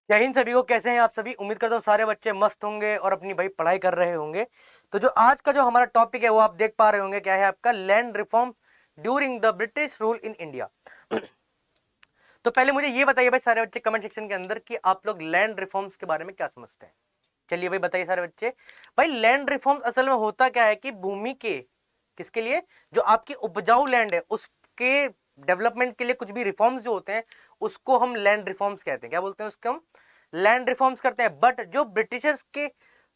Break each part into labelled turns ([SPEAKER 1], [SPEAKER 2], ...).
[SPEAKER 1] जय हिंद सभी को। कैसे हैं आप सभी? उम्मीद करता हूँ सारे बच्चे मस्त होंगे और अपनी भाई पढ़ाई कर रहे होंगे। तो जो आज का जो हमारा टॉपिक है वो आप देख पा रहे होंगे, क्या है आपका land reform during the British rule in India. तो पहले मुझे ये बताइए भाई सारे बच्चे कमेंट सेक्शन के अंदर कि आप लोग लैंड रिफॉर्म्स के बारे में क्या समझते हैं। चलिए भाई बताइए सारे बच्चे। भाई लैंड रिफॉर्म्स असल में होता क्या है कि भूमि के किसके लिए, जो आपकी उपजाऊ लैंड है उसके डेवलपमेंट के लिए कुछ भी रिफॉर्म्स जो होते हैं उसको हम लैंड रिफॉर्म्स कहते हैं। क्या बोलते हैं उसको? हम लैंड रिफॉर्म्स करते हैं। बट जो ब्रिटिशर्स के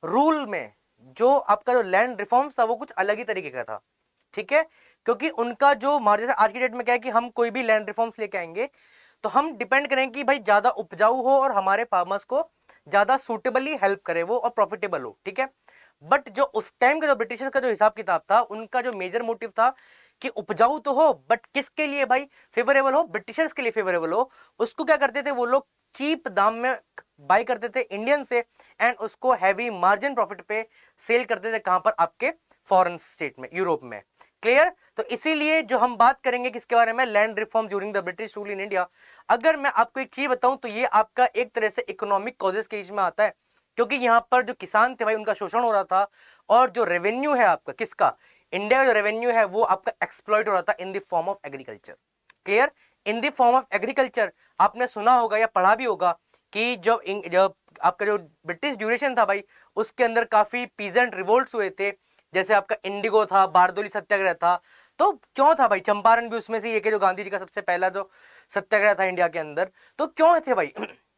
[SPEAKER 1] रूल में जो आपका जो लैंड रिफॉर्म्स था वो कुछ अलग ही तरीके का था, ठीक है। क्योंकि उनका जो जैसे आज की डेट में क्या है कि हम कोई भी लैंड रिफॉर्म्स लेके आएंगे तो हम डिपेंड करें कि भाई ज्यादा उपजाऊ हो और हमारे फार्मर्स को ज्यादा सुटेबली हेल्प करे वो और प्रॉफिटेबल हो, ठीक है। बट जो उस टाइम का जो ब्रिटिशर्स का जो हिसाब किताब था उनका जो मेजर मोटिव था कि उपजाऊ तो हो बट किसके लिए भाई फेवरेबल हो, ब्रिटिशर्स के लिए फेवरेबल हो। उसको क्या करते थे वो लोग, चीप दाम में बाई करते थे इंडियन से एंड उसको हैवी मार्जिन प्रॉफिट पे सेल करते थे। कहां पर? आपके फॉरेन स्टेट में, यूरोप में। क्लियर? तो इसीलिए जो हम बात करेंगे किसके बारे में, land reform during the British rule in India. अगर मैं आपको एक चीज बताऊं तो ये आपका एक तरह से इकोनॉमिक कॉजेस के इसमें आता है, क्योंकि यहां पर जो किसान थे भाई उनका शोषण हो रहा था और जो रेवेन्यू है आपका किसका, इंडिया का जो रेवेन्यू है वो आपका एक्सप्लॉइट हो रहा था in the form of agriculture. Clear? In the form of agriculture. आपने सुना होगा या पढ़ा भी होगा कि जब आपका जो ब्रिटिश ड्यूरेशन था भाई उसके अंदर काफी पीजेंट रिवोल्ट्स हुए थे। जैसे आपका इंडिगो था, बारदोली सत्याग्रह था। तो क्यों था भाई? चंपारण भी उसमें से एक है, जो गांधी जी का सबसे पहला जो सत्याग्रह था इंडिया के अंदर। तो क्यों थे भाई?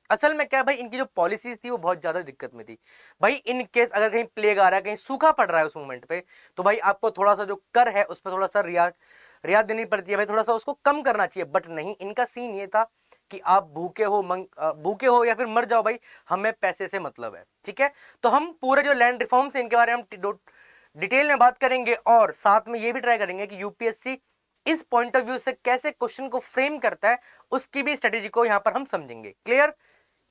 [SPEAKER 1] असल में क्या है भाई, इनकी जो पॉलिसीज थी वो बहुत ज्यादा दिक्कत में थी भाई। इन केस अगर कहीं प्लेग आ रहा है, कहीं सूखा पड़ रहा है उस मोमेंट पे, तो भाई आपको थोड़ा सा जो कर है उस पर थोड़ा सा रियायत देनी पड़ती है भाई, थोड़ा सा उसको कम करना चाहिए। बट नहीं, इनका सीन ये था कि आप भूखे हो या फिर मर जाओ भाई, हमें पैसे से मतलब है, ठीक है। तो हम पूरे जो लैंड रिफॉर्म्स इनके बारे में हम डिटेल में बात करेंगे और साथ में ये भी ट्राई करेंगे कि यूपीएससी इस पॉइंट ऑफ व्यू से कैसे क्वेश्चन को फ्रेम करता है, उसकी भी स्ट्रेटेजी को यहां पर हम समझेंगे। क्लियर?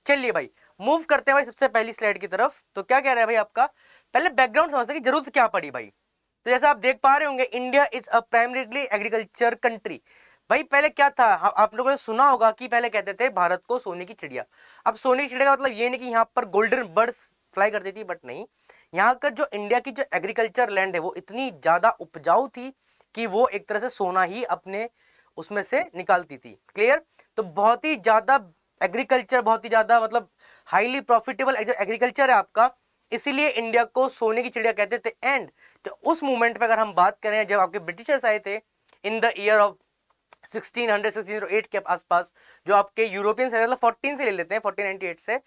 [SPEAKER 1] चलिए भाई मूव करते हैं भाई सबसे पहली स्लाइड की तरफ। तो क्या कह रहा है भाई आपका, पहले बैकग्राउंड समझते हैं कि जरूरत क्या पड़ी भाई। तो जैसा आप देख पा रहे होंगे, India is a primarily agriculture country. भाई पहले क्या था, आप लोगों ने सुना होगा कि पहले कहते थे भारत को सोने की चिड़िया। अब सोने की चिड़िया का मतलब ये नहीं कि यहाँ पर गोल्डन बर्ड्स फ्लाई करती थी, बट नहीं, यहाँ का जो इंडिया की जो एग्रीकल्चर लैंड है वो इतनी ज्यादा उपजाऊ थी कि वो एक तरह से सोना ही अपने उसमें से निकालती थी। क्लियर? तो बहुत ही ज्यादा एग्रीकल्चर, बहुत ही ज्यादा मतलब हाईली प्रॉफिटेबल जो एग्रीकल्चर है आपका, इसीलिए इंडिया को सोने की चिड़िया कहते थे। एंड तो उस मूवमेंट पे अगर हम बात करें, जब आपके ब्रिटिशर्स आए थे इन द ईयर ऑफ 1600 के आसपास, जो आपके यूरोपियंस है, मतलब 14 से ले लेते हैं, 1498 से,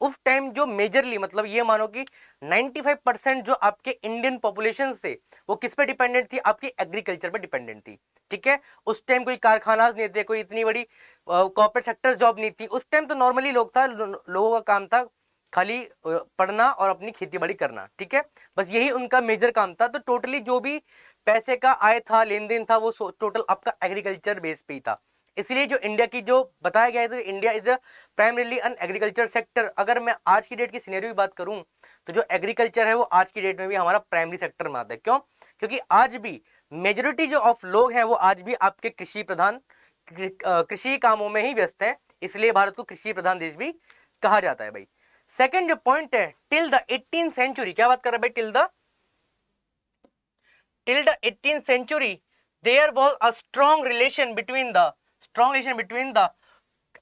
[SPEAKER 1] उस टाइम जो मेजरली मतलब ये मानो कि 95% जो आपके इंडियन पॉपुलेशन थे वो किस पे डिपेंडेंट थी, आपकी एग्रीकल्चर पे डिपेंडेंट थी, ठीक है। उस टाइम कोई कारखाना नहीं थे, कोई इतनी बड़ी कॉर्पोरेट सेक्टर जॉब नहीं थी। उस टाइम तो नॉर्मली लोगों का काम था खाली पढ़ना और अपनी खेती बाड़ी करना, ठीक है। बस यही उनका मेजर काम था। तो टोटली जो भी पैसे का आय था, लेन देन था, वो टोटल आपका एग्रीकल्चर बेस पे ही था। इसलिए जो इंडिया की जो बताया गया है, तो India is a primarily an agriculture sector. अगर मैं आज की डेट की सिनेरियो की बात करूं तो जो एग्रीकल्चर है वो आज की डेट में भी हमारा प्राइमरी सेक्टर में आता है। क्यों? क्योंकि आज भी मेजोरिटी जो ऑफ लोग हैं वो आज भी आपके कृषि कामों में ही व्यस्त है, इसलिए भारत को कृषि प्रधान देश भी कहा जाता है भाई। सेकंड जो पॉइंट है, टिल द 18th सेंचुरी, क्या बात कर रहा है भाई, till the 18th century there was a strong relation between the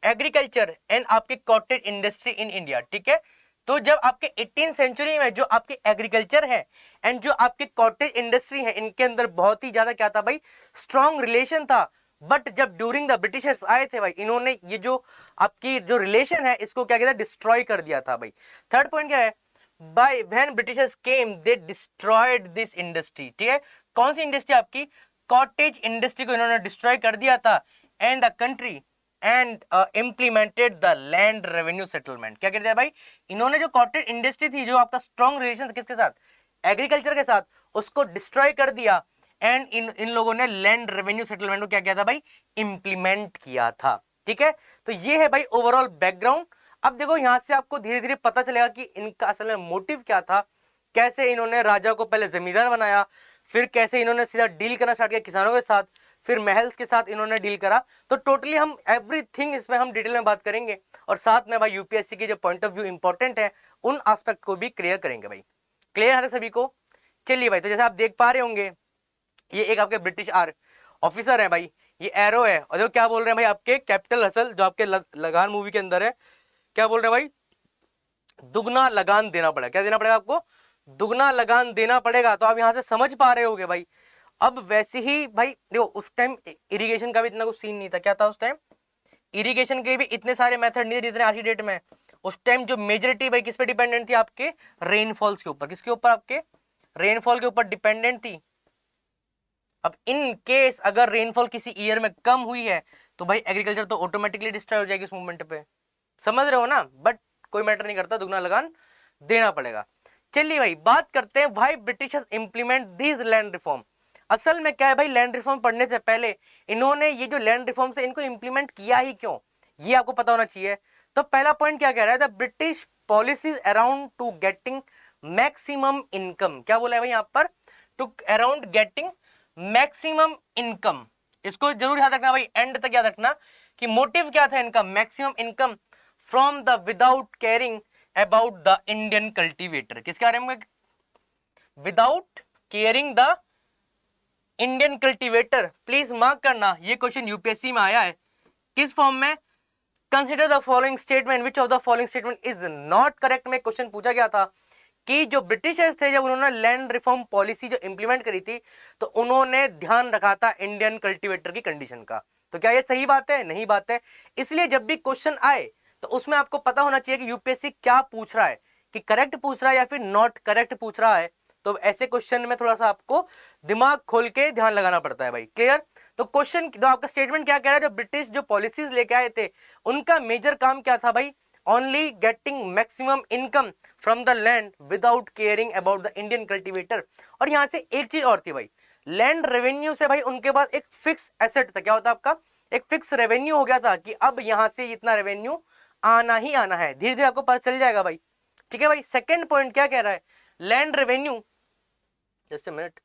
[SPEAKER 1] agriculture and आपके कॉटेज इंडस्ट्री इन इंडिया, ठीक है। तो जब आपके 18th सेंचुरी में जो आपके एग्रीकल्चर है एंड जो आपके कॉटेज इंडस्ट्री है, इनके अंदर बहुत ही ज्यादा क्या था भाई, स्ट्रॉन्ग रिलेशन था। बट जब ड्यूरिंग द ब्रिटिशर्स आए थे भाई, इन्होंने ये जो आपकी जो रिलेशन है इसको क्या किया था, डिस्ट्रॉय कर दिया था भाई। थर्ड पॉइंट क्या है, by when Britishers came they destroyed this industry, ठीक है। कौन सी इंडस्ट्री? आपकी कॉटेज इंडस्ट्री को इन्होंने डिस्ट्रॉय कर दिया था। And the country and implemented the land revenue settlement. क्या कहते हैं भाई, इन्होंने जो कॉटेज इंडस्ट्री थी, जो आपका स्ट्रॉन्ग रिलेशन था किसके साथ, एग्रीकल्चर के साथ, उसको डिस्ट्रॉय कर दिया। एंड इन लोगों ने लैंड रेवेन्यू सेटलमेंट को क्या किया था भाई, इंप्लीमेंट किया था, ठीक है। तो ये है भाई ओवरऑल बैकग्राउंड। अब देखो यहां से आपको धीरे धीरे पता चलेगा कि इनका असल में मोटिव क्या था, कैसे इन्होंने राजा को पहले जमींदार बनाया, फिर कैसे इन्होंने सीधा डील करना स्टार्ट किया किसानों के साथ, फिर महल्स के साथ इन्होंने डील करा। तो टोटली हम एवरीथिंग इसमें हम डिटेल में बात करेंगे और साथ में भाई यूपीएससी के जो पॉइंट ऑफ व्यू इंपॉर्टेंट है उन एस्पेक्ट को भी क्लियर करेंगे भाई। क्लियर है सभी को? चलिए भाई, तो जैसे आप देख पा रहे होंगे ये एक आपके ब्रिटिश ऑफिसर है भाई, ये एरो है और जो क्या बोल रहे हैं भाई आपके कैपिटल हसल जो आपके लगान मूवी के अंदर है, क्या बोल रहे हैं भाई, दुगना लगान देना पड़ेगा। क्या देना पड़ेगा आपको? दुगना लगान देना पड़ेगा। तो आप यहां से समझ पा रहे होगे भाई। अब वैसे ही भाई देखो उस टाइम इरिगेशन का भी इतना कुछ सीन नहीं था। क्या था उस टाइम? इरिगेशन के भी इतने सारे मेथड नहीं थे जितने आज की डेट में। उस टाइम जो मेजोरिटी भाई किस पे डिपेंडेंट थी? आपके रेनफॉल्स के ऊपर। किसके ऊपर? आपके रेनफॉल के ऊपर डिपेंडेंट थी। अब इन केस अगर रेनफॉल किसी ईयर में कम हुई है तो भाई एग्रीकल्चर तो ऑटोमेटिकली डिस्ट्रॉय हो जाएगी उस मूवमेंट पे। समझ रहे हो ना? बट कोई मैटर नहीं करता, दुगना लगान देना पड़ेगा। चलिए भाई बात करते हैं why Britishers implement this land reform. असल में क्या है भाई, लैंड रिफॉर्म पढ़ने से पहले इन्होंने ये जो लैंड रिफॉर्म्स है इनको इंप्लीमेंट किया ही क्यों, ये आपको पता होना चाहिए। तो पहला पॉइंट क्या कह रहा है? The British policies around to getting maximum income. क्या बोला है भाई यहाँ पर? To around getting maximum income. इसको जरूर याद रखना भाई, एंड तक याद रखना कि मोटिव क्या था इनका? Maximum income from the without caring about the Indian cultivator. किसके बारे में? Without caring the Indian cultivator. Please mark करना, ये क्वेश्चन यूपीएससी में आया है। किस फॉर्म में? Consider the following statement, which of the following statement is not correct में क्वेश्चन पूछा गया था कि जो ब्रिटिशर्स थे जब उन्होंने लैंड रिफॉर्म पॉलिसी जो इंप्लीमेंट करी थी तो उन्होंने ध्यान रखा था इंडियन कल्टीवेटर की कंडीशन का। तो क्या ये सही बात है? नहीं बात है। इसलिए जब भी क्वेश्चन आए तो उसमें आपको पता होना चाहिए कि यूपीएससी क्या पूछ रहा है, कि करेक्ट पूछ रहा है या फिर नॉट करेक्ट पूछ रहा है। तो ऐसे क्वेश्चन में थोड़ा सा आपको दिमाग खोल के ध्यान लगाना पड़ता है भाई। क्लियर? तो क्वेश्चन तो आपका स्टेटमेंट क्या कह रहा है? जो ब्रिटिश जो पॉलिसीज लेके आए थे उनका मेजर काम क्या था भाई? Only getting maximum income from the land without caring about the Indian cultivator. और यहां से एक चीज और थी भाई, लैंड रेवेन्यू से भाई उनके पास एक फिक्स एसेट था। क्या होता आपका? एक फिक्स रेवेन्यू हो गया था कि अब यहां से इतना रेवेन्यू आना ही आना है। धीरे धीरे आपको पता चल जाएगा भाई। ठीक है भाई। सेकंड पॉइंट क्या कह रहा है? Land revenue, just a minute,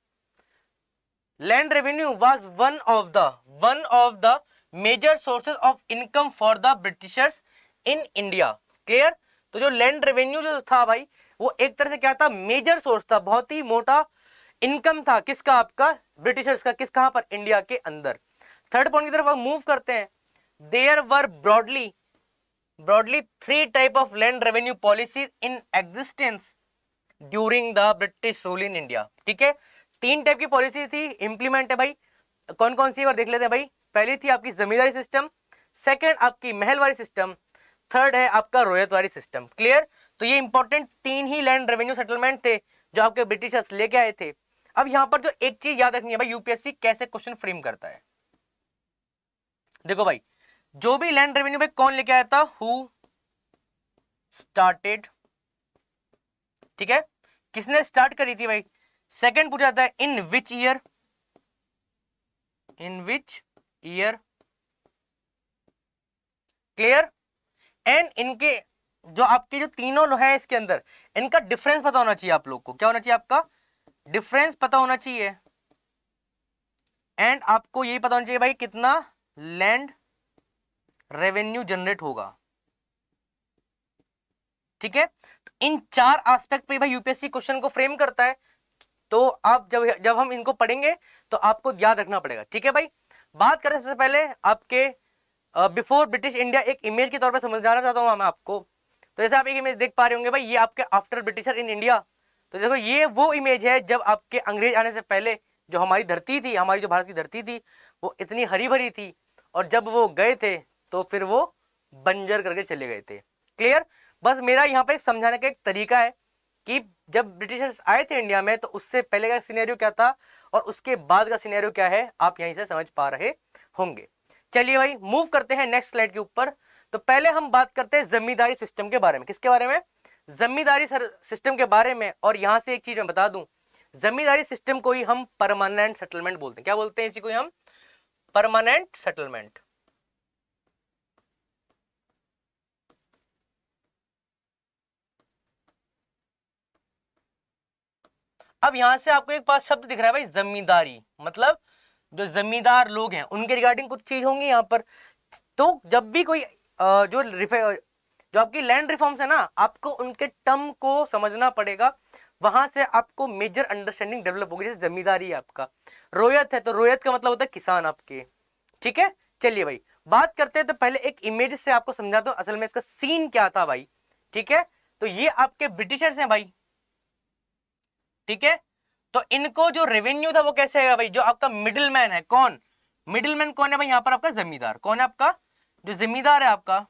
[SPEAKER 1] land revenue was one of the major sources of income for the Britishers in India. Clear? तो जो लैंड रेवेन्यू जो था भाई वो एक तरह से क्या था? मेजर सोर्स था, बहुत ही मोटा इनकम था। किसका? आपका ब्रिटिशर्स का। किस? कहां पर? इंडिया के अंदर। थर्ड पॉइंट की तरफ हम मूव करते हैं। There were broadly three type of land revenue policies in existence during the British rule in India. ठीक है, तीन टाइप की पॉलिसी थी, इंप्लीमेंट है भाई। कौन कौन सी? बार देख लेते हैं भाई। पहली थी आपकी जमींदारी सिस्टम, सेकंड आपकी महलवारी सिस्टम, थर्ड है आपका रोयतवारी सिस्टम। क्लियर? तो ये इंपॉर्टेंट तीन ही लैंड रेवेन्यू सेटलमेंट थे जो आपके ब्रिटिशर्स लेके आए थे। अब यहां पर जो एक चीज याद रखनी है भाई, यूपीएससी कैसे क्वेश्चन फ्रेम करता है। देखो भाई, जो भी लैंड रेवेन्यू भाई कौन लेके आया था? Who started. ठीक है, किसने स्टार्ट करी थी भाई? सेकंड पूछा जाता है in which year, in which year. Clear? And इनके जो आपके जो तीनों है इसके अंदर, इनका डिफरेंस पता होना चाहिए आप लोग को। क्या होना चाहिए? आपका डिफरेंस पता होना चाहिए। एंड आपको यही पता होना चाहिए भाई कितना लैंड रेवेन्यू जनरेट होगा। ठीक है, तो इन चार एस्पेक्ट पे भाई यूपीएससी क्वेश्चन को फ्रेम करता है। तो आप जब हम इनको पढ़ेंगे तो आपको याद रखना पड़ेगा। ठीक है भाई। बात करें सबसे पहले आपके बिफोर ब्रिटिश इंडिया, एक इमेज के तौर पे समझाना चाहता हूं मैं आपको। तो जैसे आप एक इमेज देख पा रहे होंगे भाई, ये आपके आफ्टर ब्रिटिशर इन इंडिया। तो देखो ये वो इमेज है जब आपके अंग्रेज आने से पहले जो हमारी धरती थी, हमारी जो भारत की धरती थी वो इतनी हरी भरी थी, और जब वो गए थे तो फिर वो बंजर करके चले गए थे। क्लियर? बस मेरा यहाँ पे समझाने का एक तरीका है कि जब ब्रिटिशर्स आए थे इंडिया में तो उससे पहले का सिनेरियो क्या था और उसके बाद का सिनेरियो क्या है, आप यहीं से समझ पा रहे होंगे। चलिए भाई मूव करते हैं नेक्स्ट स्लाइड के ऊपर। तो पहले हम बात करते हैं जमींदारी सिस्टम के बारे में। किसके बारे में? जमींदारी सिस्टम के बारे में। और यहां से एक चीज मैं बता दूं, जमींदारी सिस्टम को ही हम परमानेंट सेटलमेंट बोलते हैं। क्या बोलते हैं? इसी को हम परमानेंट सेटलमेंट। अब यहां से आपको एक पास शब्द दिख रहा है भाई, जमींदारी मतलब जो जमींदार लोग हैं उनके रिगार्डिंग कुछ चीज होंगी यहाँ पर। तो जब भी कोई जो आपकी लैंड रिफॉर्म्स है ना, आपको उनके टर्म को समझना पड़ेगा, वहां से आपको मेजर अंडरस्टैंडिंग डेवलप होगी। जैसे जमींदारी है आपका, रोयत है तो रोयत का मतलब होता है किसान आपके, ठीक है। चलिए भाई बात करते हैं, तो पहले एक इमेज से आपको समझाता हूं असल में इसका सीन क्या था भाई, ठीक है। तो ये आपके ब्रिटिशर्स हैं भाई, ठीक है। तो इनको जो रेवेन्यू था वो कैसे आएगा भाई, जो आपका मिडिल मैन है, कौन मिडिल मैन कौन है भाई, यहाँ पर आपका जमींदार। कौन है आपका, जो जमींदार है आपका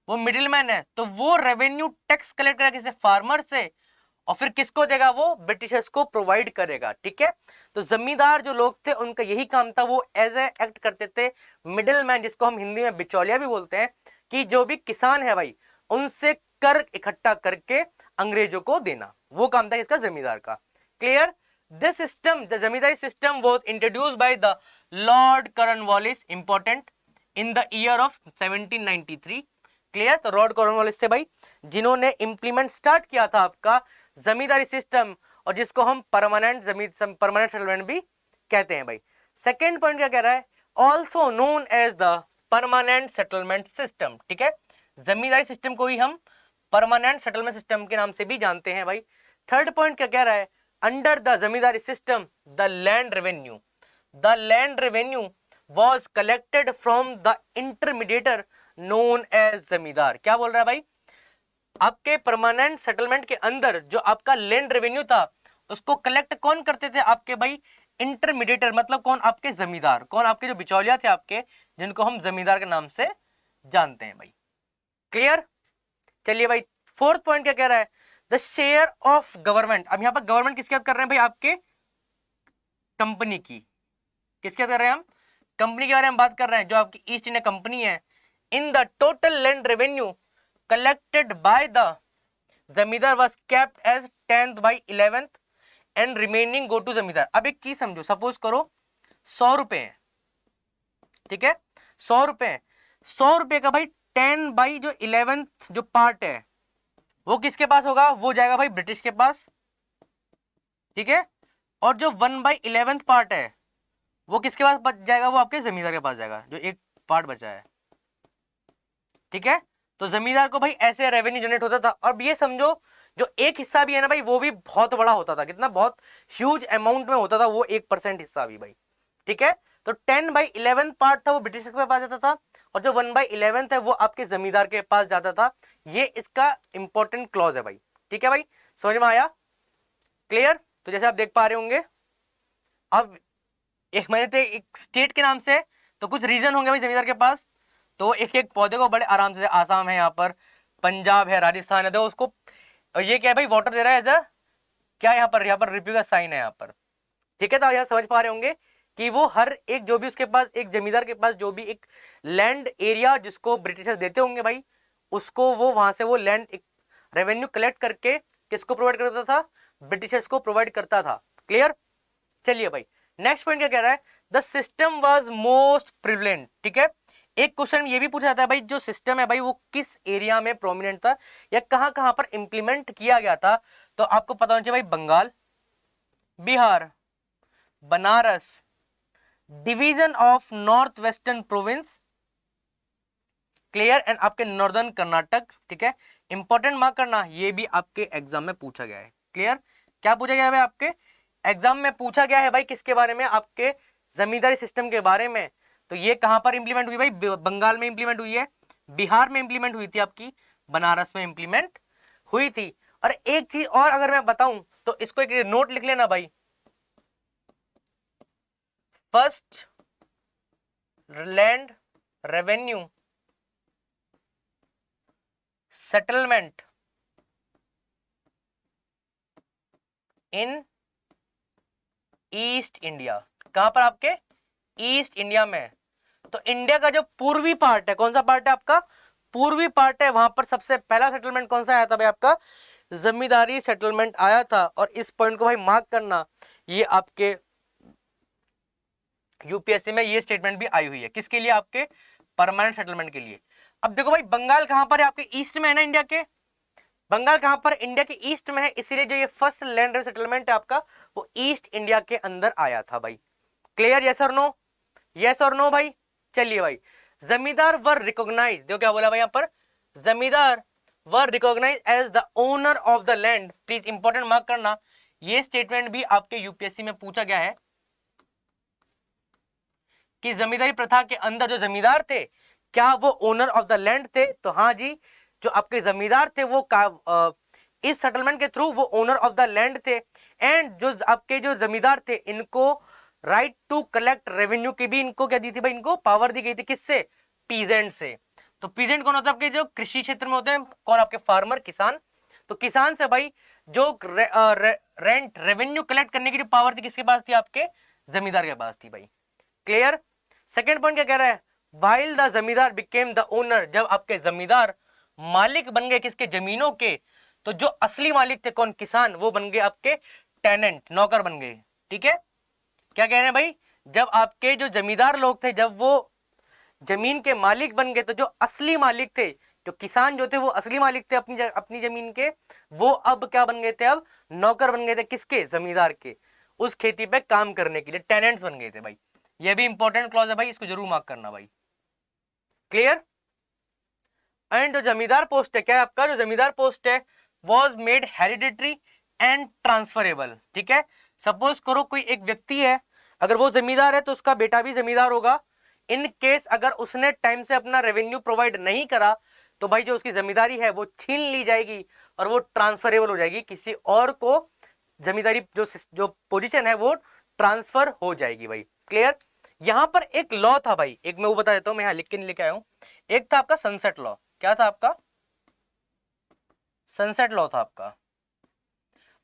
[SPEAKER 1] वो मिडिल मैन है। तो वो रेवेन्यू टैक्स कलेक्ट करेगा किसे, फार्मर से, और फिर किसको देगा, वो ब्रिटिशर्स को प्रोवाइड करेगा, ठीक है। तो जमींदार जो लोग थे उनका यही काम था, वो एज ए एक्ट करते थे मिडिल मैन, जिसको हम हिंदी में बिचौलिया भी बोलते हैं, कि जो भी किसान है भाई उनसे कर इकट्ठा करके अंग्रेजों को देना, वो काम था इसका जमींदार का। Clear. This system, the zamindari system was introduced by the Lord Cornwallis, important, in the year of 1793। Clear. तो लॉर्ड कॉर्नवालिस थे भाई जिन्होंने इंप्लीमेंट स्टार्ट किया था आपका जमींदारी सिस्टम, और जिसको हम परमानेंट सेटलमेंट भी कहते हैं भाई। सेकेंड पॉइंट क्या कह रहा है, also known as the permanent settlement system, ठीक है। जमींदारी सिस्टम को ही हम परमानेंट सेटलमेंट सिस्टम के नाम से भी जानते हैं भाई। थर्ड पॉइंट क्या कह रहा है, under the zamindari system the land revenue was collected from the intermediator known as जमींदार। क्या बोल रहा है भाई, आपके परमानेंट सेटलमेंट के अंदर जो आपका लैंड रेवेन्यू था उसको कलेक्ट कौन करते थे, आपके भाई इंटरमीडिएटर, मतलब कौन, आपके जमींदार। कौन, आपके जो बिचौलिया थे आपके, जिनको हम जमींदार के नाम से जानते हैं भाई। क्लियर। चलिए भाई फोर्थ पॉइंट क्या कह रहा है, द शेयर ऑफ गवर्नमेंट। अब यहां पर गवर्नमेंट किसकी बात कर रहे हैं भाई, आपके कंपनी की। किसकी बात कर रहे हैं हम, कंपनी के बारे में बात कर रहे हैं, जो आपकी ईस्ट इंडिया कंपनी है। In the total land revenue collected by the zamindar was kept as 10th by 11th and remaining go to zamindar. अब एक चीज समझो, सपोज करो 100 रुपए है, ठीक है, 100 रुपए का भाई 10 बाई जो 11th जो पार्ट है वो किसके पास होगा, वो जाएगा भाई ब्रिटिश के पास, ठीक है। और जो 1/11 पार्ट है वो किसके पास बच जाएगा, वो आपके जमींदार के पास जाएगा, जो एक पार्ट बचा है, ठीक है। तो जमींदार को भाई ऐसे रेवेन्यू जनरेट होता था। और ये समझो जो एक हिस्सा भी है ना भाई, वो भी बहुत बड़ा होता था, कितना, बहुत ह्यूज अमाउंट में होता था वो 1% हिस्सा भी भाई, ठीक है। तो 10/11 पार्ट था वो ब्रिटिश के पास जाता था, और जो 1/11 है वो आपके जमींदार के पास जाता था। ये इसका इंपॉर्टेंट क्लॉज है भाई, ठीक है भाई, समझ में आया। क्लियर। तो जैसे आप देख पा रहे होंगे, अब एक मैंने थे एक स्टेट के नाम से, तो कुछ रीजन होंगे भाई जमींदार के पास, तो एक एक पौधे को बड़े आराम से, आसाम है यहाँ पर, पंजाब है, राजस्थान है, तो उसको, और ये क्या है भाई, वाटर दे रहा है एज अ, क्या यहाँ पर रिव्यू का साइन है यहाँ पर, ठीक है। तो यहाँ समझ पा रहे होंगे कि वो हर एक, जो भी उसके पास, एक जमींदार के पास जो भी एक लैंड एरिया जिसको ब्रिटिशर्स देते होंगे भाई, उसको वो वहां से वो लैंड रेवेन्यू कलेक्ट करके किसको प्रोवाइड करता था, ब्रिटिशर्स को प्रोवाइड करता था। क्लियर। चलिए भाई नेक्स्ट पॉइंट क्या कह रहा है, the system was most prevalent, ठीक है। एक क्वेश्चन ये भी पूछा जाता है भाई, जो सिस्टम है भाई वो किस एरिया में प्रोमिनेंट था, या कहां कहां पर इंप्लीमेंट किया गया था। तो आपको पता होना चाहिए भाई, Bengal, Bihar, Banaras, division of north western province, clear, and आपके नॉर्दर्न कर्नाटक, ठीक है। इंपॉर्टेंट मार्क करना, ये भी आपके एग्जाम में पूछा गया है। क्लियर। क्या पूछा गया है भाई, आपके एग्जाम में पूछा गया है भाई, किसके बारे में, आपके जमींदारी सिस्टम के बारे में। तो ये कहां पर इंप्लीमेंट हुई भाई, बंगाल में इंप्लीमेंट हुई है, बिहार में इंप्लीमेंट हुई थी, आपकी बनारस में इंप्लीमेंट हुई थी। और एक चीज और अगर मैं बताऊं तो इसको एक नोट लिख लेना भाई, first land revenue settlement in east India, कहां पर, आपके ईस्ट इंडिया में। तो इंडिया का जो पूर्वी पार्ट है, कौन सा पार्ट है आपका, पूर्वी पार्ट है, वहां पर सबसे पहला सेटलमेंट कौन सा आया था भाई, आपका जमींदारी सेटलमेंट आया था। और इस पॉइंट को भाई मार्क करना, ये आपके यूपीएससी में ये स्टेटमेंट भी आई हुई है, किसके लिए, आपके परमानेंट सेटलमेंट के लिए। अब देखो भाई, बंगाल कहां पर है, आपके ईस्ट में है ना इंडिया के, बंगाल कहां पर, इंडिया के ईस्ट में है, इसीलिए जो ये फर्स्ट लैंड सेटलमेंट है आपका वो ईस्ट इंडिया के अंदर आया था भाई। क्लियर, यस और नो, यस और नो भाई। चलिए भाई, जमींदार वर रिकॉग्नाइज, देखो क्या बोला भाई यहाँ पर, zamindar were recognise as the owner of the land. Please important mark करना, ये स्टेटमेंट भी आपके यूपीएससी में पूछा गया है कि जमींदारी प्रथा के अंदर जो जमींदार थे क्या वो ओनर ऑफ द लैंड थे? तो हाँ जी, जो आपके जमींदार थे वो इस सेटलमेंट के थ्रू वो ओनर ऑफ द लैंड थे। एंड जो आपके जो जमींदार थे इनको राइट टू कलेक्ट रेवेन्यू की भी इनको क्या दी थी भाई, इनको पावर दी गई थी, किससे? पीजेंट से। तो पीजेंट कौन होता है? आपके जो कृषि क्षेत्र में होते हैं, कौन? आपके फार्मर, किसान। तो किसान से भाई जो रेंट रेवेन्यू कलेक्ट करने की जो पावर थी किसके पास थी? आपके जमींदार के पास थी भाई। क्लियर। सेकेंड पॉइंट क्या कह रहा है? वाइल द जमींदार बिकेम द ओनर, जब आपके जमींदार मालिक बन गए किसके? जमीनों के। तो जो असली मालिक थे कौन? किसान, वो बन गए आपके टेनेंट, नौकर बन गए। ठीक है, क्या कह रहे हैं भाई? जब आपके जो जमींदार लोग थे जब वो जमीन के मालिक बन गए तो जो असली मालिक थे, जो किसान जो थे वो असली मालिक थे अपनी जमीन के, वो अब क्या बन गए थे? अब नौकर बन गए थे किसके? जमींदार के। उस खेती पे काम करने के लिए टेनेंट्स बन गए थे भाई। ये भी इंपॉर्टेंट क्लॉज है भाई, इसको जरूर मार्क करना भाई। क्लियर। एंड जो जमींदार पोस्ट है, क्या है आपका जो जमींदार पोस्ट है, was made hereditary and transferable. ठीक है, सपोज करो कोई एक व्यक्ति है, अगर वो जमींदार है तो उसका बेटा भी जमींदार होगा। इन केस अगर उसने टाइम से अपना रेवेन्यू प्रोवाइड नहीं करा तो भाई जो उसकी जमींदारी है वो छीन ली जाएगी और वो ट्रांसफरेबल हो जाएगी, किसी और को जमींदारी जो पोजीशन है वो ट्रांसफर हो जाएगी भाई। क्लियर। यहां पर एक लॉ था भाई, एक मैं वो बता देता हूं, मैं यहां लिख के नहीं लेके आया हूं। एक था आपका सनसेट लॉ। क्या था आपका? सनसेट लॉ था आपका।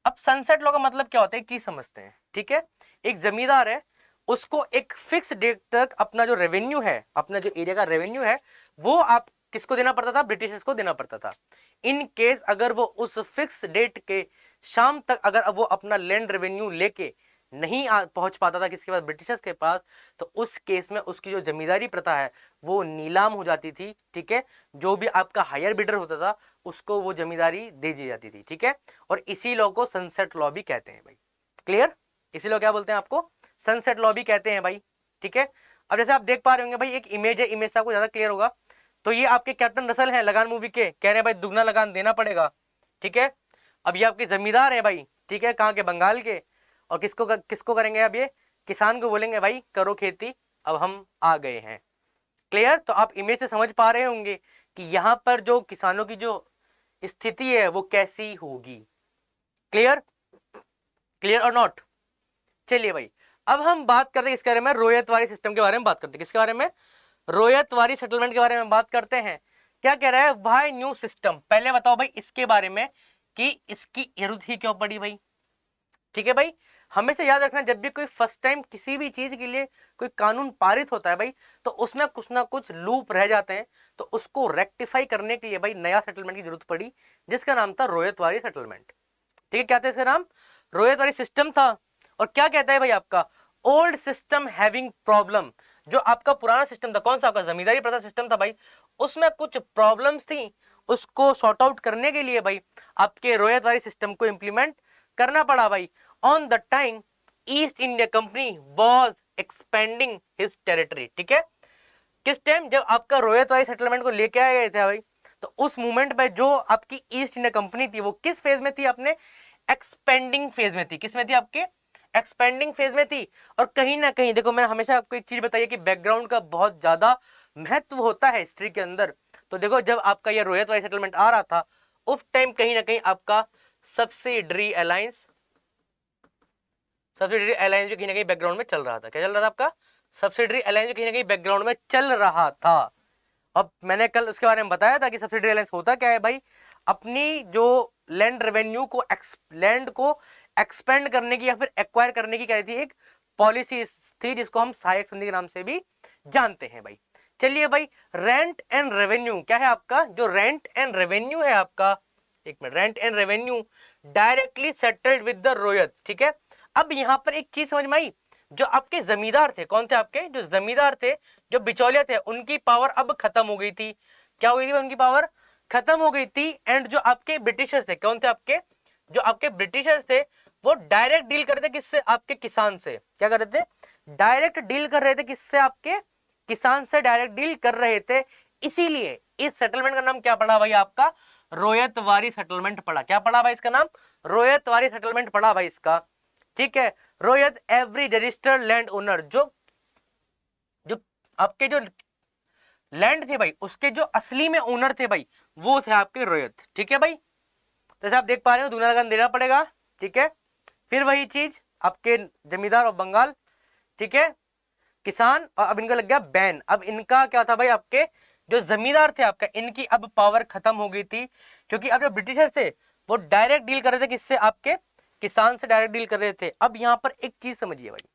[SPEAKER 1] अब सनसेट लॉ का मतलब क्या होता है, एक चीज समझते हैं। ठीक है, एक जमींदार है, उसको एक फिक्स डेट तक अपना जो रेवेन्यू है, अपना जो एरिया का रेवेन्यू है, वो आप किसको देना पड़ता था? ब्रिटिशर्स को देना पड़ता था। इन केस अगर वो उस फिक्स डेट के शाम तक अगर वो अपना लैंड रेवेन्यू लेके नहीं पहुंच पाता था किसके पास? ब्रिटिशर्स के पास, तो उस केस में उसकी जो जमींदारी प्रथा है वो नीलाम हो जाती थी। ठीक है, जो भी आपका हायर बिडर होता था उसको वो जमींदारी दे दी जाती थी। ठीक है, और इसी लॉ को सनसेट लॉ भी कहते हैं भाई। क्लियर। इसी लॉ क्या बोलते हैं? आपको सनसेट लॉ भी कहते हैं भाई। ठीक है, अब जैसे आप देख पा रहे होंगे भाई, एक इमेज है, इमेज से आपको ज्यादा क्लियर होगा। तो ये आपके कैप्टन रसल हैं लगान मूवी के, कह रहे हैं भाई दुगना लगान देना पड़ेगा। ठीक है, अब ये आपके जमींदार है भाई। ठीक है, कहाँ के? बंगाल के। और किसको करेंगे अब? ये किसान को बोलेंगे भाई करो खेती, अब हम आ गए हैं। क्लियर। तो आप इमेज से समझ पा रहे होंगे कि यहां पर जो किसानों की जो स्थिति है वो कैसी होगी। क्लियर, क्लियर और नॉट। चलिए भाई, अब हम बात करते हैं इसके बारे में, रोयतवारी सिस्टम के बारे में बात करते हैं। किसके बारे में? रोयतवारी सेटलमेंट के बारे में बात करते हैं। क्या कह रहा है? Why new system. पहले बताओ भाई इसके बारे में कि इसकी जरूरत ही क्यों पड़ी भाई। ठीक है भाई, हमेशा याद रखना, जब भी कोई फर्स्ट टाइम किसी भी चीज के लिए कोई कानून पारित होता है भाई, तो उसमें कुछ ना कुछ लूप रह जाते हैं, तो उसको रेक्टिफाई करने के लिए भाई नया सेटलमेंट की जरूरत पड़ी, जिसका नाम था रोयतवारी सेटलमेंट। ठीक है, क्या था इसका नाम? रोयतवारी सिस्टम था। और क्या कहता है भाई आपका? Old system having problem. जो आपका पुराना सिस्टम था, कौन सा? आपका जमींदारी प्रथा सिस्टम था भाई, उसमें कुछ प्रॉब्लम्स थी, उसको सॉर्ट आउट करने के लिए भाई आपके रोयतवारी सिस्टम को इंप्लीमेंट करना पड़ा भाई। On the time east India company was expanding his territory. ठीक है, किस टाइम? जब आपका रोयतवारी सेटलमेंट को लेके आए गए थे भाई, तो उस मूवमेंट में जो आपकी ईस्ट इंडिया कंपनी थी वो किस फेज में थी? अपने एक्सपेंडिंग फेज में थी। किस में थी? आपके एक्सपेंडिंग फेज में थी। और कहीं ना कहीं देखो, मैं हमेशा आपको एक चीज बताइए कि बैकग्राउंड का बहुत ज्यादा महत्व होता है हिस्ट्री के अंदर। तो देखो, जब आपका ये रोयतवारी सेटलमेंट आ रहा था उस टाइम कहीं ना कहीं आपका सब्सिडरी अलायंस जो कहीं ना कहीं बैकग्राउंड में चल रहा था। क्या चल रहा था? आपका सब्सिडरी अलायंस जो कहीं ना कहीं बैकग्राउंड में चल रहा था। अब मैंने कल उसके बारे में बताया था कि सब्सिडरी अलायंस होता क्या है भाई, अपनी जो लैंड रेवेन्यू को लैंड को एक्सपेंड करने की या फिर एक्वायर करने की क्या थी? एक पॉलिसी थी जिसको हम सहायक संधि के नाम से भी जानते हैं भाई। चलिए भाई, रेंट एंड रेवेन्यू क्या है आपका? जो रेंट एंड रेवेन्यू है आपका, एक minute, rent and revenue directly settled with the ryot. ठीक है, अब यहां पर एक चीज समझ में आई, जो आपके जमींदार थे, कौन थे आपके? जो जमींदार थे, जो बिचौलिया थे, उनकी पावर अब खत्म हो गई थी। क्या हो गई थी? उनकी पावर खत्म हो गई थी। एंड जो आपके ब्रिटिशर्स थे, कौन थे आपके? जो आपके ब्रिटिशर्स थे वो डायरेक्ट डील कर रहे थे किससे? आपके किसान से। क्या कर रहे थे? डायरेक्ट डील कर रहे थे किससे? आपके किसान से डायरेक्ट डील कर रहे थे। इसीलिए इस सेटलमेंट का नाम क्या पड़ा भाई? आपका रोयतवारी सेटलमेंट पड़ा। क्या पड़ा भाई इसका नाम? रोयतवारी सेटलमेंट पड़ा भाई इसका। ठीक है, रोयत एवरी रजिस्टर्ड लैंड ओनर, जो जो आपके जो लैंड थे भाई उसके जो असली में ओनर थे भाई वो थे आपके रोयत। ठीक है भाई, जैसे आप देख पा रहे हो दूना लगान देना पड़ेगा। ठीक है, फिर वही चीज आपके जमींदार ऑफ बंगाल, ठीक है, किसान, और अब इनका लग गया बैन। अब इनका क्या था भाई? आपके जो जमींदार थे आपका, इनकी अब पावर खत्म हो गई थी, क्योंकि अब जो ब्रिटिशर थे वो डायरेक्ट डील कर रहे थे किससे? आपके किसान से डायरेक्ट डील कर रहे थे। अब यहाँ पर एक चीज समझिए भाई,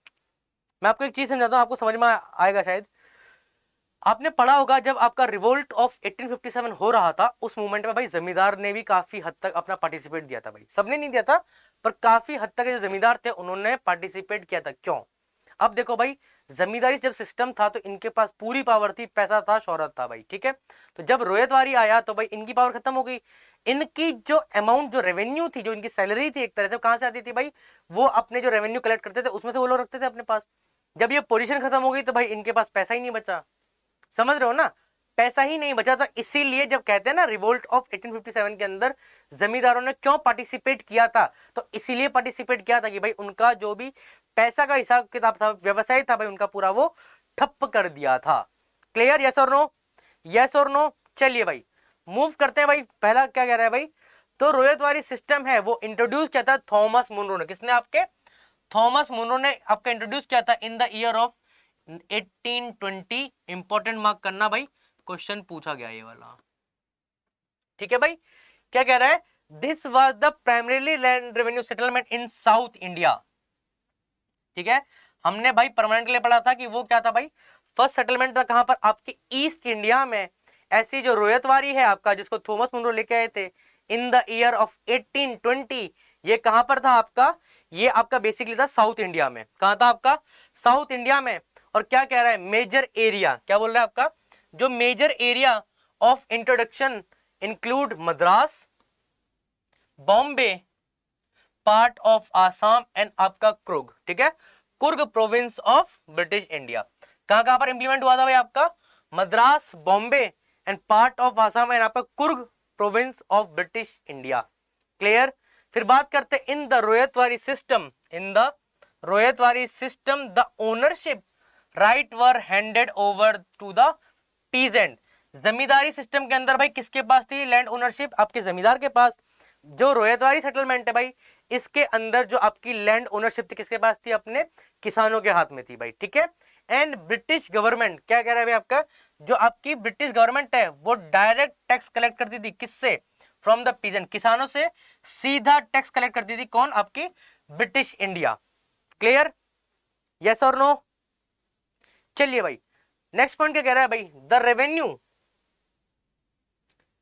[SPEAKER 1] मैं आपको एक चीज समझाता हूँ, आपको समझ में आएगा शायद। आपने पढ़ा होगा जब आपका रिवोल्ट ऑफ 1857 हो रहा था, उस मूवमेंट में भाई जमींदार ने भी काफी हद तक अपना पार्टिसिपेट दिया था भाई। सबने नहीं दिया था, पर काफी हद तक जो जमींदार थे उन्होंने पार्टिसिपेट किया था। क्यों? अब देखो भाई, जमींदारी जब सिस्टम था तो इनके पास पूरी पावर थी, पैसा था, शोहरत था भाई। ठीक है, तो जब रोयतवारी आया तो भाई इनकी पावर खत्म हो गई। इनकी जो अमाउंट, जो रेवेन्यू थी, जो इनकी सैलरी थी, एक तरह से कहां से आती थी भाई? वो अपने जो रेवेन्यू कलेक्ट करते थे उसमें से वो लोग रखते थे अपने पास। जब ये पोजीशन खत्म हो गई तो भाई इनके पास पैसा ही नहीं बचा। समझ रहे हो ना? पैसा ही नहीं बचा। तो इसीलिए जब कहते हैं ना रिवोल्ट ऑफ 1857 के अंदर जमींदारों ने क्यों पार्टिसिपेट किया था, तो इसीलिए पार्टिसिपेट किया था कि भाई उनका जो भी पैसा का हिसाब किताब था, व्यवसाय था भाई उनका पूरा, वो ठप्प कर दिया था। क्लियर? यस और नो? यस और नो? चलिए भाई मूव करते हैं भाई। पहला क्या कह रहा है भाई? तो रोयतवारी सिस्टम है वो इंट्रोड्यूस किया था थॉमस मुनरो ने। किसने? आपके थॉमस मुनरो ने आपका इंट्रोड्यूस किया था in the year of 1820। Important mark करना भाई, क्वेश्चन पूछा गया ये वाला। ठीक है भाई, क्या कह रहा है? This was the primarily land revenue settlement in south India. ठीक है, हमने भाई परमानेंट के लिए पढ़ा था कि वो क्या था भाई? फर्स्ट सेटलमेंट था कहां पर? आपके ईस्ट इंडिया में। ऐसी जो रोयतवारी है आपका, जिसको थॉमस मुनरो लेके आए थे इन द ईयर ऑफ 1820, ये कहां पर था आपका? ये आपका बेसिकली था साउथ इंडिया में। कहां था आपका? साउथ इंडिया में। और क्या कह रहा है? मेजर एरिया, क्या बोल रहा है आपका? जो major area of introduction include Madras, Bombay, part of Assam and आपका कुर्ग। ठीक है, Coorg province of British India. कहां पर इंप्लीमेंट हुआ था भाई? आपका Madras, Bombay and part of Assam and आपका Coorg province of British India. Clear? फिर बात करते in the ryotwari system. In the ryotwari system the ownership right were handed over to the peasant. Zamindari system के अंदर भाई किसके पास थी लैंड ओनरशिप? आपके जमींदार के पास। जो रोयतवारी सेटलमेंट है भाई, इसके अंदर जो आपकी लैंड ओनरशिप थी किसके पास थी? अपने किसानों के हाथ में थी भाई। ठीक है, एंड ब्रिटिश गवर्नमेंट क्या कह रहा है भाई? आपका जो आपकी ब्रिटिश गवर्नमेंट है वो डायरेक्ट टैक्स कलेक्ट करती थी किससे? फ्रॉम द पीजेंट, किसानों से सीधा टैक्स कलेक्ट करती थी। कौन? आपकी ब्रिटिश इंडिया। क्लियर? यस और नो? चलिए भाई नेक्स्ट पॉइंट क्या कह रहा है भाई? द रेवेन्यू,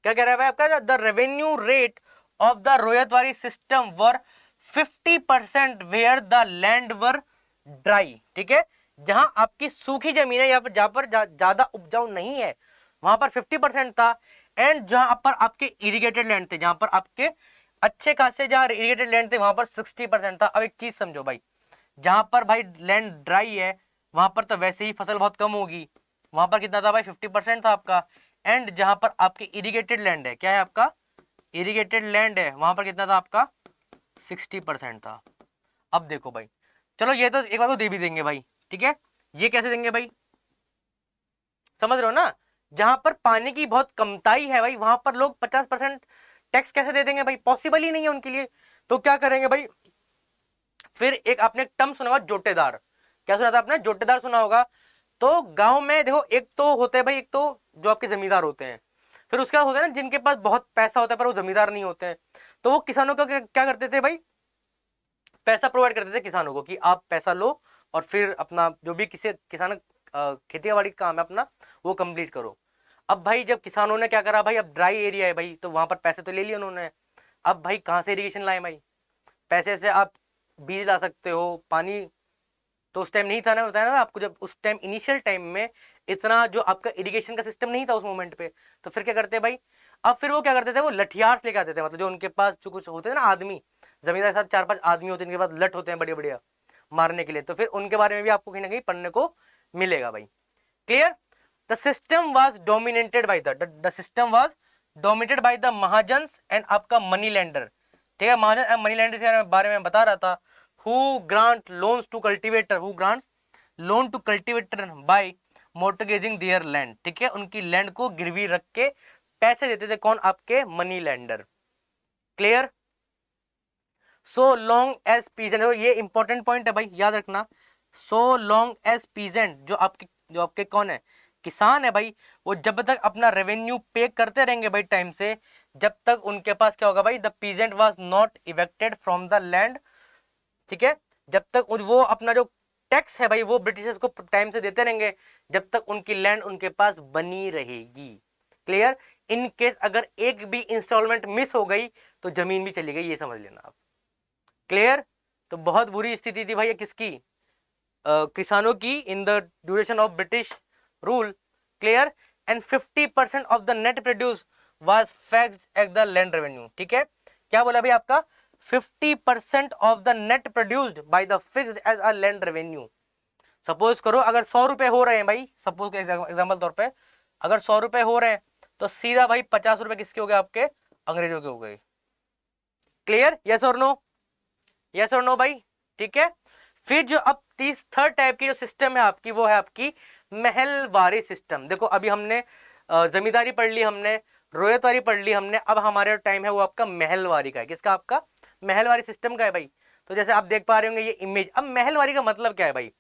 [SPEAKER 1] क्या कह रहा है भाई आपका? The revenue rate of the ryotwari system were 50% where the land were dry. ठीक है, जहां आपकी सूखी जमीन है या फिर जहां पर ज्यादा उपजाऊ नहीं है वहां पर 50% था। एंड जहां पर आपके इरिगेटेड लैंड थे, जहां पर आपके अच्छे खासे जहां इरिगेटेड लैंड थे वहां पर 60% था। अब एक चीज समझो भाई, जहां पर भाई लैंड ड्राई है वहां पर तो वैसे ही फसल बहुत कम होगी, वहां पर कितना था भाई? 50% था आपका। एंड जहां पर आपकी इरिगेटेड लैंड है, क्या है आपका? इरिगेटेड लैंड है, वहां पर कितना था आपका? 60% था। अब देखो भाई, चलो ये तो एक बार को दे भी देंगे भाई। ठीक है, ये कैसे देंगे भाई? समझ रहे हो ना? जहां पर पानी की बहुत कमताई है भाई वहां पर लोग 50% टैक्स कैसे दे देंगे भाई? पॉसिबल ही नहीं है उनके लिए। तो क्या करेंगे भाई? फिर एक आपने टर्म सुना होगा जोटेदार। क्या सुना था आपने? जोटेदार सुना होगा। तो गांव में देखो, एक तो होते हैं भाई, एक तो जो आपके जमींदार होते हैं, फिर उसके बाद होता है ना जिनके पास बहुत पैसा होता है पर वो जमींदार नहीं होते हैं। तो वो किसानों को क्या करते थे भाई? पैसा प्रोवाइड करते थे किसानों को कि आप पैसा लो और फिर अपना जो भी किसी किसान खेती बाड़ी का काम है अपना वो कंप्लीट करो। अब भाई जब किसानों ने क्या करा भाई, अब ड्राई एरिया है भाई तो वहां पर पैसे तो ले लिए उन्होंने। अब भाई कहाँ से इरिगेशन लाए भाई? पैसे से आप बीज ला सकते हो, पानी तो उस टाइम नहीं था ना, बताया ना आपको, जब उस टाइम इनिशियल टाइम में इतना जो आपका इरिगेशन का सिस्टम नहीं था उस मोमेंट पे। तो फिर क्या करते भाई? अब फिर वो क्या करते थे? वो लठियार लेके आते थे, मतलब जो उनके पास जो कुछ होते थे ना आदमी, जमींदार के साथ 4-5 आदमी होते हैं, इनके पास लट होते हैं बढ़िया बढ़िया मारने के लिए, तो फिर उनके बारे में भी आपको कहीं ना कहीं पढ़ने को मिलेगा भाई। Clear. The system was dominated by the system was dominated by the mahajans and आपका मनी लेंडर। ठीक है, महाजन एंड मनी लेंडर के बारे में बता रहा था। Who grant loans to cultivator, who grants loan to cultivator by mortgaging their land. ठीक है, उनकी लैंड को गिरवी रख के पैसे देते थे, कौन? आपके money lender. Clear. So long as peasant, ये इंपॉर्टेंट पॉइंट है भाई, याद रखना। सो लॉन्ग एज पीजेंट, जो आपके कौन है? किसान है भाई, वो जब तक अपना रेवेन्यू पे करते रहेंगे भाई टाइम से, जब तक उनके पास क्या होगा भाई? The peasant was not evicted from the land. ठीक है, जब तक वो अपना जो टैक्स है भाई वो ब्रिटिशर्स को टाइम से देते रहेंगे, जब तक उनकी लैंड उनके पास बनी रहेगी। क्लियर। इन केस अगर एक भी इंस्टॉलमेंट मिस हो गई तो जमीन भी चली गई, ये समझ लेना आप। क्लियर। तो बहुत बुरी स्थिति थी भाई ये किसकी? किसानों की in the duration of British rule. Clear. And 50% of the net produce was fixed at the land revenue. ठीक है, क्या बोला भाई आपका? 50% of the net produced by the fixed as a land revenue. Suppose करो अगर 100 रुपए हो रहे हैं भाई, सपोज के एग्जाम्पल तौर पे अगर 100 रुपए हो रहे हैं तो सीधा भाई 50 रुपए किसके हो गए? आपके अंग्रेजों के हो गए। क्लियर। यस और नो? यस और नो भाई। ठीक है, फिर जो अब थर्ड टाइप की जो सिस्टम है आपकी, वो है आपकी महलवारी सिस्टम। देखो अभी हमने जमींदारी पढ़ ली, हमने रोयतवारी पढ़ ली हमने, अब हमारे टाइम है वो आपका महलवारी का है। किसका? आपका महलवारी सिस्टम का है भाई। तो जैसे आप देख पा रहे होंगे ये इमेज। अब महलवारी का मतलब क्या है भाई?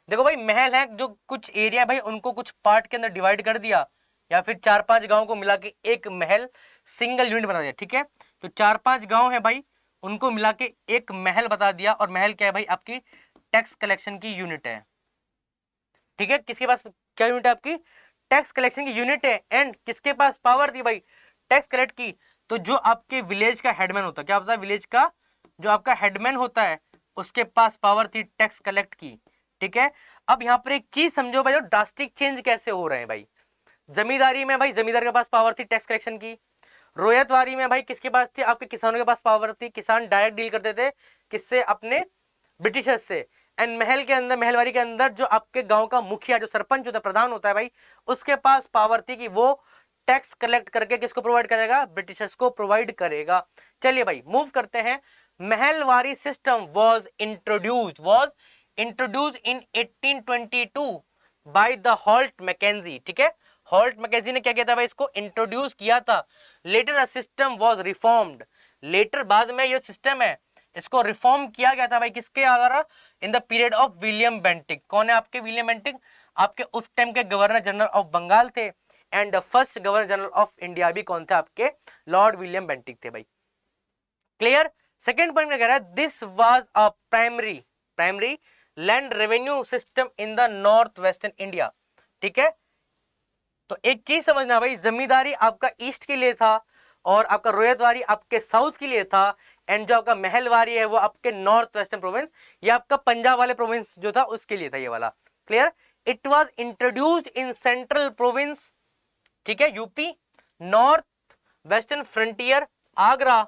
[SPEAKER 1] देखो भाई, महल है जो कुछ एरिया भाई उनको कुछ पार्ट के अंदर डिवाइड कर दिया, या फिर 4-5 गांव को मिला के एक महल सिंगल यूनिट बना दिया। ठीक है, तो 4-5 गांव है भाई, उनको मिला के एक महल बता दिया। और महल क्या है भाई? आपकी टैक्स कलेक्शन की यूनिट है। ठीक है, किसके पास क्या यूनिट है? आपकी टैक्स कलेक्शन की यूनिट है। एंड किसके पास पावर थी भाई टैक्स कलेक्ट की? तो जो आपके विलेज का हेडमैन होता है, क्या होता है? विलेज का जो आपका हेडमैन होता है उसके पास पावर थी टैक्स कलेक्ट की। ठीक है, अब यहाँ पर एक चीज समझो भाई, ड्रास्टिक चेंज कैसे हो रहे हैं भाई। जमींदारी में भाई जमींदार के पास पावर थी टैक्स कलेक्शन की। रोयतवारी में भाई किसके पास थी? आपके किसानों के पास पावर थी। किसान डायरेक्ट डील करते थे किससे? अपने ब्रिटिशर्स से। एंड महल के अंदर, महलवारी के अंदर जो आपके गांव का मुखिया, जो सरपंच होता है, प्रधान होता है भाई, उसके पास पावर थी कि वो टैक्स कलेक्ट करके किसको प्रोवाइड करेगा? ब्रिटिशर्स को प्रोवाइड करेगा। चलिए भाई मूव करते हैं। Mahalwari system was introduced in 1822 by the Holt Mackenzie. ठीक है, हॉल्ट मैकेंजी ने क्या किया था भाई? इसको इंट्रोड्यूस किया था। Later the system was reformed. Later बाद में ये सिस्टम है इसको रिफॉर्म किया गया था भाई, किसके द्वारा? In the period of William Bentinck. कौन है आपके विलियम बेंटिक? आपके उस टाइम के गवर्नर जनरल ऑफ बंगाल थे। And the first governor general of India भी कौन थे? आपके लॉर्ड विलियम बेंटिक थे भाई। क्लियर। सेकेंड पॉइंट क्या कह रहा है? This was a primary land revenue system in the north western India. ठीक है, तो एक चीज समझना भाई, जमींदारी आपका ईस्ट के लिए था और आपका रोयतवारी आपके साउथ के लिए था। एंड जो आपका महलवारी है वो आपके नॉर्थ वेस्टर्न प्रोविंस या आपका पंजाब वाले प्रोविंस जो था उसके लिए था ये वाला। Clear. It was introduced in central province. ठीक है, UP, north western frontier, Agra,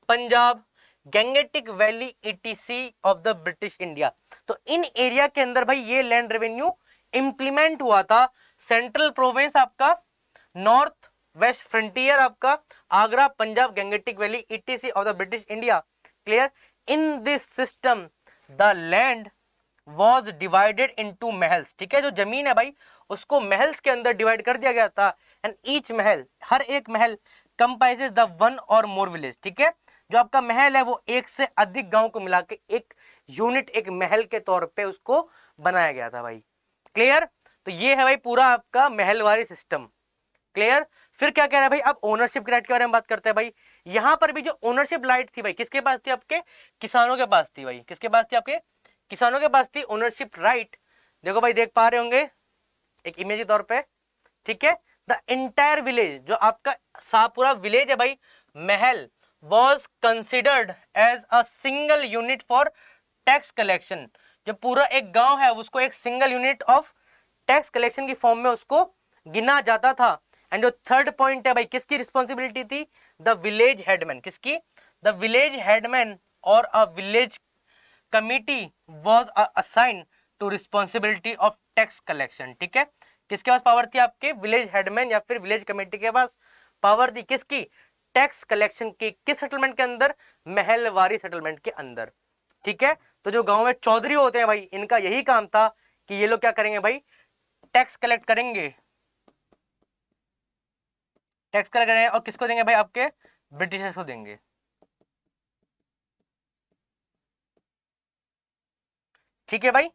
[SPEAKER 1] Punjab, Gangetic valley etc of the British India. तो इन एरिया के अंदर भाई ये लैंड रेवेन्यू इंप्लीमेंट हुआ था। सेंट्रल प्रोविंस आपका, नॉर्थ वेस्ट फ्रंटियर आपका, Agra, Punjab, Gangetic valley etc of the British India. Clear. In this system the land was divided into mahals. ठीक है, जो जमीन है भाई उसको महल्स के अंदर डिवाइड कर दिया गया था। एंड ईच महल, हर एक महल कंप्राइजेस द वन और मोर विलेज। ठीक है, जो आपका महल है वो एक से अधिक गांव को मिला के एक यूनिट, एक महल के तौर पे उसको बनाया गया था भाई। क्लियर। तो ये है भाई पूरा आपका महलवारी सिस्टम। क्लियर। फिर क्या कह रहा है भाई? अब ओनरशिप राइट के बारे में बात करते हैं भाई। यहां पर भी जो ओनरशिप राइट थी भाई किसके पास थी? आपके किसानों के पास थी भाई। किसके पास थी? आपके किसानों के पास थी ओनरशिप राइट। देखो भाई, देख पा रहे होंगे एक इमेज के तौर पे। ठीक है, द इंटायर विलेज, जो आपका पूरा विलेज है भाई, mahal was considered as a single unit for tax collection. जो पूरा एक गांव है उसको एक single unit of tax collection की फॉर्म में उसको गिना जाता था। एंड जो थर्ड पॉइंट है भाई, किसकी रिस्पॉन्सिबिलिटी थी? The village headman. किसकी? द विलेज हेडमैन और a village committee was assign to responsibility of tax collection. ठीक है, किसके पास पावर थी? आपके विलेज हेडमैन या फिर विलेज कमेटी के पास पावर थी, किसकी? टैक्स कलेक्शन की। किस सेटलमेंट के अंदर? महलवारी सेटलमेंट के अंदर। ठीक है, तो जो गांव में चौधरी होते हैं भाई, इनका यही काम था कि ये लोग क्या करेंगे भाई? टैक्स कलेक्ट करेंगे, टैक्स कलेक्ट करेंगे और किसको देंगे भाई? आपके ब्रिटिशर्स को देंगे। ठीक है भाई,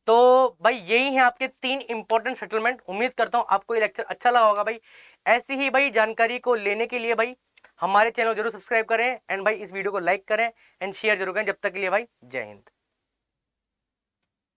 [SPEAKER 1] तो भाई यही है आपके 3 इंपॉर्टेंट सेटलमेंट। उम्मीद करता हूं आपको ये लेक्चर अच्छा लगा होगा भाई। ऐसी ही भाई जानकारी को लेने के लिए भाई हमारे चैनल को जरूर सब्सक्राइब करें एंड भाई इस वीडियो को लाइक करें एंड शेयर जरूर करें। जब तक के लिए भाई जय हिंद।